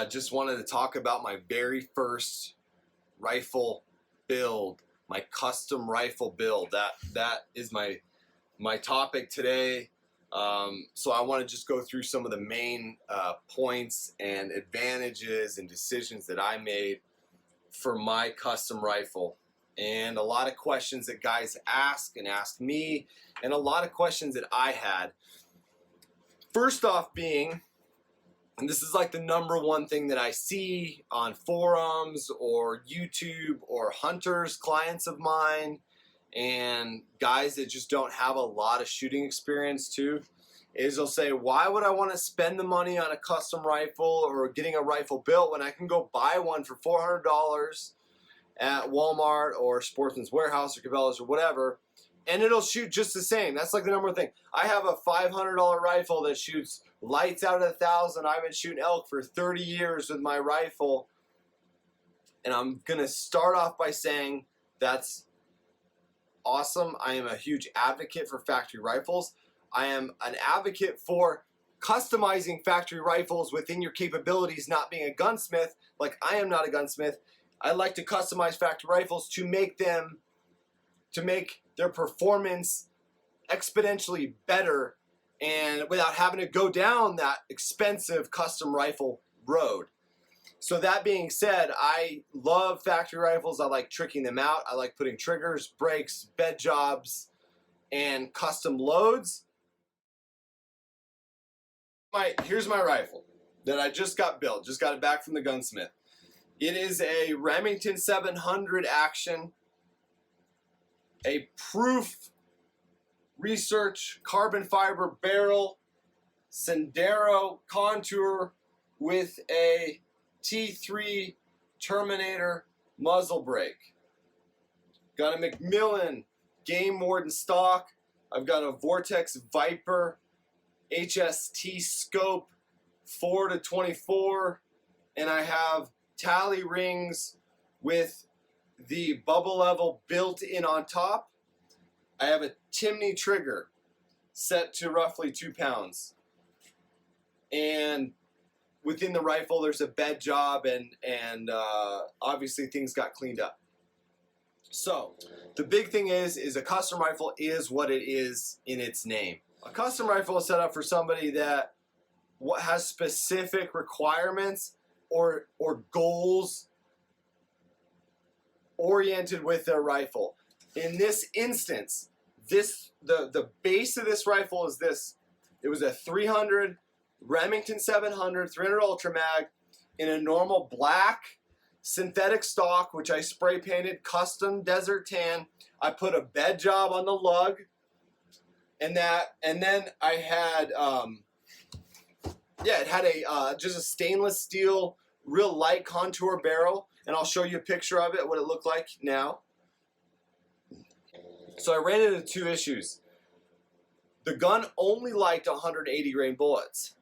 Just wanted to talk about my very first rifle build, my custom rifle build. That is my topic today. So I want to just go through some of the main points and advantages and decisions that I made for my custom rifle, and a lot of questions that guys ask me, and a lot of questions that I had. First off being, and this is like the number one thing that I see on forums or YouTube or hunters, clients of mine, and guys that just don't have a lot of shooting experience too, is they'll say, why would I want to spend the money on a custom rifle or getting a rifle built when I can go buy one for $400 at Walmart or Sportsman's Warehouse or Cabela's or whatever, and it'll shoot just the same. That's like the number one thing. I have a $500 rifle that shoots lights out at 1,000. I've been shooting elk for 30 years with my rifle, and I'm gonna start off by saying that's awesome. I am a huge advocate for factory rifles. I am an advocate for customizing factory rifles within your capabilities, not being a gunsmith. Like, I am not a gunsmith. I like to customize factory rifles to make their performance exponentially better, and without having to go down that expensive custom rifle road. So that being said, I love factory rifles. I like tricking them out. I like putting triggers, brakes, bed jobs, and custom loads. Here's my rifle that I just got built. Just got it back from the gunsmith. It is a Remington 700 Action, a proof research carbon fiber barrel, Sendero contour with a T3 Terminator muzzle brake. Got a Mcmillan Game Warden stock. I've got a VORTEX VIPER HST scope 4-24, and I have Talley rings with the bubble level built in on top. I have a Timney trigger set to roughly 2 pounds, and within the rifle there's a bed job, and obviously things got cleaned up. So the big thing is a custom rifle is what it is in its name. A custom rifle is set up for somebody that has specific requirements or goals oriented with their rifle. In this instance, the base of this rifle is this. It was a 300 Remington 700 300 Ultra Mag in a normal black synthetic stock, which I spray painted custom desert tan. I put a bed job on the lug, and then I had it had just a stainless steel, real light contour barrel, and I'll show you a picture of it, what it looked like now. So I ran into two issues. The gun only liked 180 grain bullets,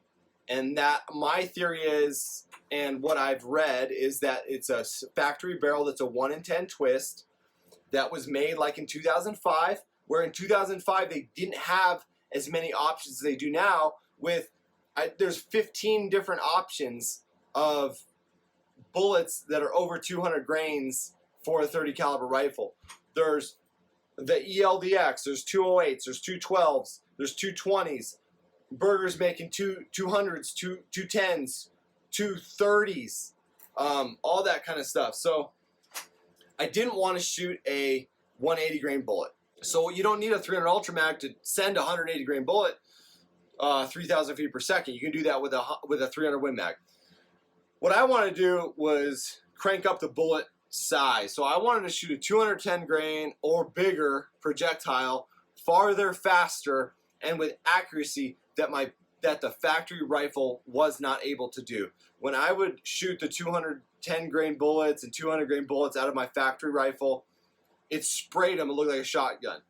and that my theory is, and what I've read, is that it's a factory barrel that's a 1 in 10 twist that was made like in 2005, where in 2005 they didn't have as many options as they do now. There's 15 different options of bullets that are over 200 grains for a 30 caliber rifle. There's the ELDX, there's 208s, there's 212s, there's 220s. Berger's making 200s, 210s, 230s, all that kind of stuff. So I didn't want to shoot a 180 grain bullet. So you don't need a 300 Ultra Mag to send a 180 grain bullet 3,000 feet per second. You can do that with a 300 Win Mag. What I wanted to do was crank up the bullet size. So I wanted to shoot a 210 grain or bigger projectile, farther, faster, and with accuracy that the factory rifle was not able to do. When I would shoot the 210 grain bullets and 200 grain bullets out of my factory rifle, it sprayed them. It looked like a shotgun.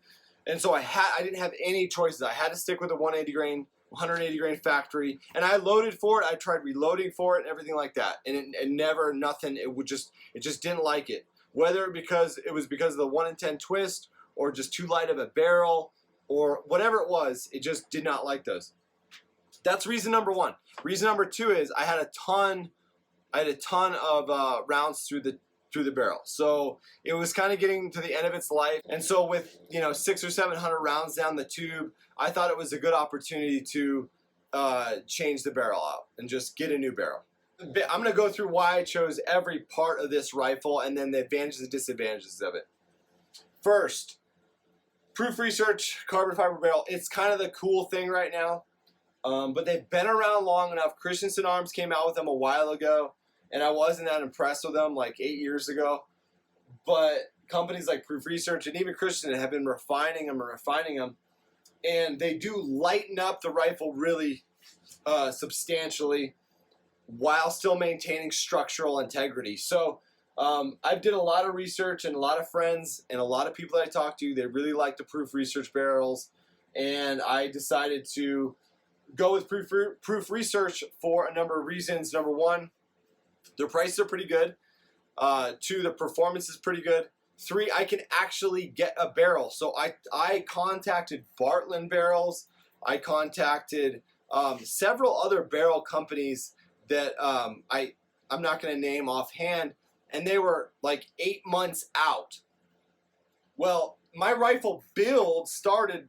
And so I didn't have any choices. I had to stick with the 180 grain factory, and I loaded for it. I tried reloading for it and everything like that, and it just didn't like it. Whether it was because of the 1 in 10 twist, or just too light of a barrel, or whatever it was, it just did not like those. That's reason number one. Reason number two is I had a ton of rounds through the barrel, so it was kind of getting to the end of its life. And so with 600 or 700 rounds down the tube, I thought it was a good opportunity to change the barrel out and just get a new barrel. I'm going to go through why I chose every part of this rifle and then the advantages and disadvantages of it. First, Proof Research carbon fiber barrel. It's kind of the cool thing right now, but they've been around long enough. Christensen Arms came out with them a while ago, and I wasn't that impressed with them like 8 years ago. But companies like Proof Research and even Christensen have been refining them, and they do lighten up the rifle really substantially while still maintaining structural integrity. So I've did a lot of research, and a lot of friends and a lot of people that I talked to, they really like the Proof Research barrels, and I decided to go with Proof Research for a number of reasons. Number one, their prices are pretty good. Two, the performance is pretty good. Three, I can actually get a barrel. So I contacted Bartlett Barrels. I contacted several other barrel companies that I'm not going to name offhand, and they were like 8 months out. Well, my rifle build started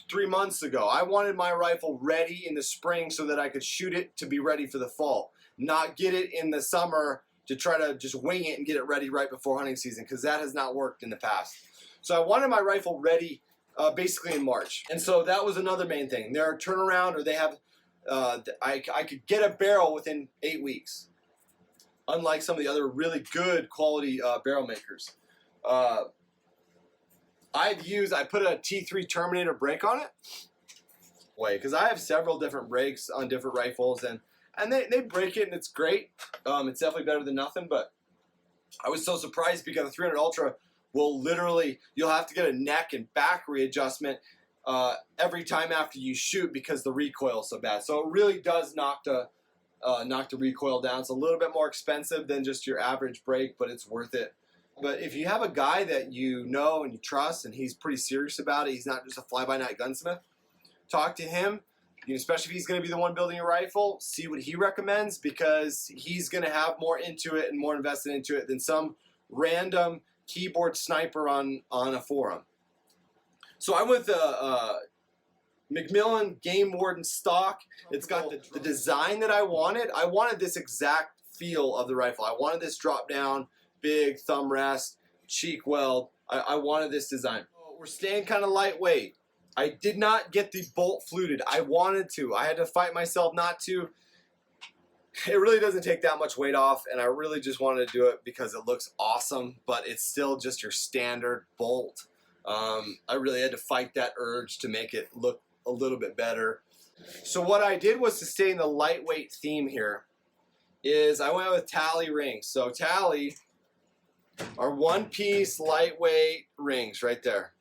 3 months ago. I wanted my rifle ready in the spring so that I could shoot it to be ready for the fall, not get it in the summer to try to just wing it and get it ready right before hunting season, because that has not worked in the past. So I wanted my rifle ready basically in March, and so that was another main thing. Their turnaround, or they have I could get a barrel within 8 weeks, unlike some of the other really good quality barrel makers. I put a T3 Terminator brake on it, because I have several different brakes on different rifles, and they break it and it's great. It's definitely better than nothing, but I was so surprised because the 300 Ultra will literally, you'll have to get a neck and back readjustment every time after you shoot because the recoil is so bad. So it really does knock the recoil down. It's a little bit more expensive than just your average brake, but it's worth it. But if you have a guy that you know and you trust and he's pretty serious about it, he's not just a fly-by-night gunsmith, talk to him, especially if he's going to be the one building your rifle. See what he recommends, because he's going to have more into it and more invested into it than some random keyboard sniper on a forum. So I went with the Mcmillan Game Warden stock. It's got the design that I wanted. I wanted this exact feel of the rifle. I wanted this drop down, big thumb rest, cheek weld. I wanted this design. We're staying kind of lightweight. I did not get the bolt fluted. I wanted to. I had to fight myself not to. It really doesn't take that much weight off, and I really just wanted to do it because it looks awesome, but it's still just your standard bolt. I really had to fight that urge to make it look a little bit better. So what I did was to stay in the lightweight theme here, is I went with Talley rings. So Talley are one-piece lightweight rings right there.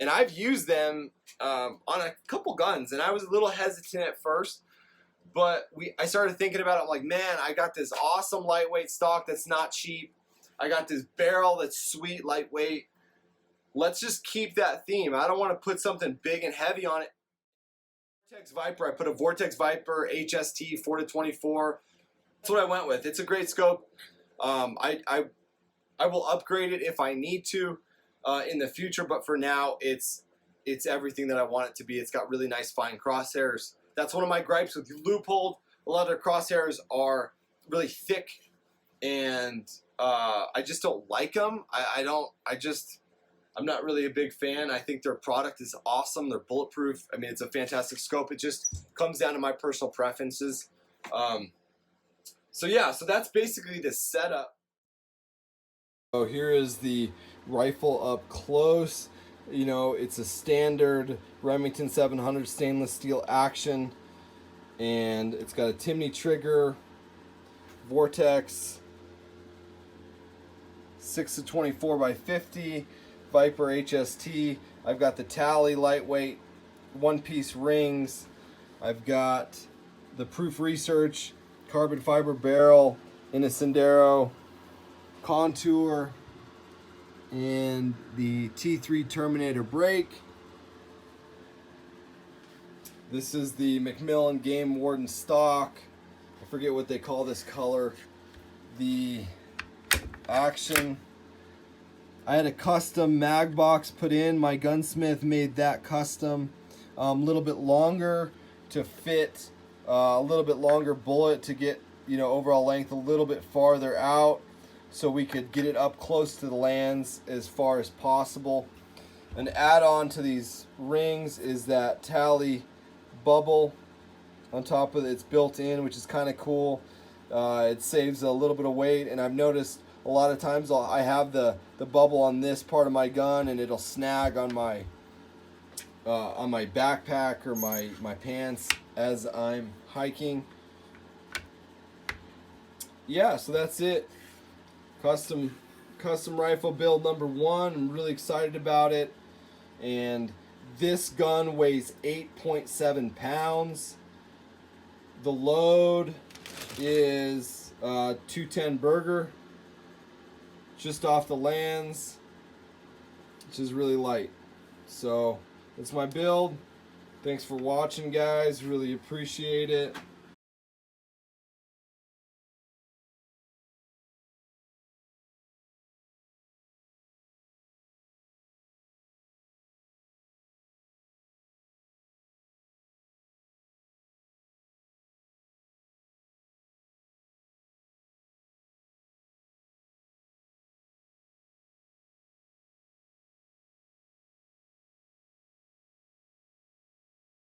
And I've used them on a couple guns, and I was a little hesitant at first, but I started thinking about it. I'm like, man, I got this awesome lightweight stock that's not cheap. I got this barrel that's sweet, lightweight. Let's just keep that theme. I don't want to put something big and heavy on it. VORTEX Viper, I put a VORTEX Viper HST 4-24. That's what I went with. It's a great scope. I will upgrade it if I need to in the future, but for now, it's everything that I want it to be. It's got really nice fine crosshairs. That's one of my gripes with Loophole. A lot of their crosshairs are really thick, and I just don't like them. I'm not really a big fan. I think their product is awesome. They're bulletproof. I mean, it's a fantastic scope. It just comes down to my personal preferences. So yeah, so that's basically the setup. So here is the rifle up close. It's a standard Remington 700 stainless steel action, and it's got a Timney trigger, VORTEX 6-24x50, Viper HST. I've got the Talley lightweight one-piece rings. I've got the Proof Research carbon fiber barrel in a Sendero contour, and the T3 Terminator brake. This is the Mcmillan Game Warden stock. I forget what they call this color. The action. I had a custom mag box put in. My gunsmith made that custom. A little bit longer to fit, a little bit longer bullet to get, you know, overall length a little bit farther out, so we could get it up close to the lands as far as possible. An add-on to these rings is that Talley bubble on top of it. It's built in, which is kind of cool. It saves a little bit of weight, and I've noticed a lot of times I have the bubble on this part of my gun, and it'll snag on my backpack or my pants as I'm hiking. Yeah, so that's it. Custom rifle build number 1. I'm really excited about it. And this gun weighs 8.7 pounds. The load is 210 Berger, just off the lands, which is really light. So that's my build. Thanks for watching, guys. Really appreciate it.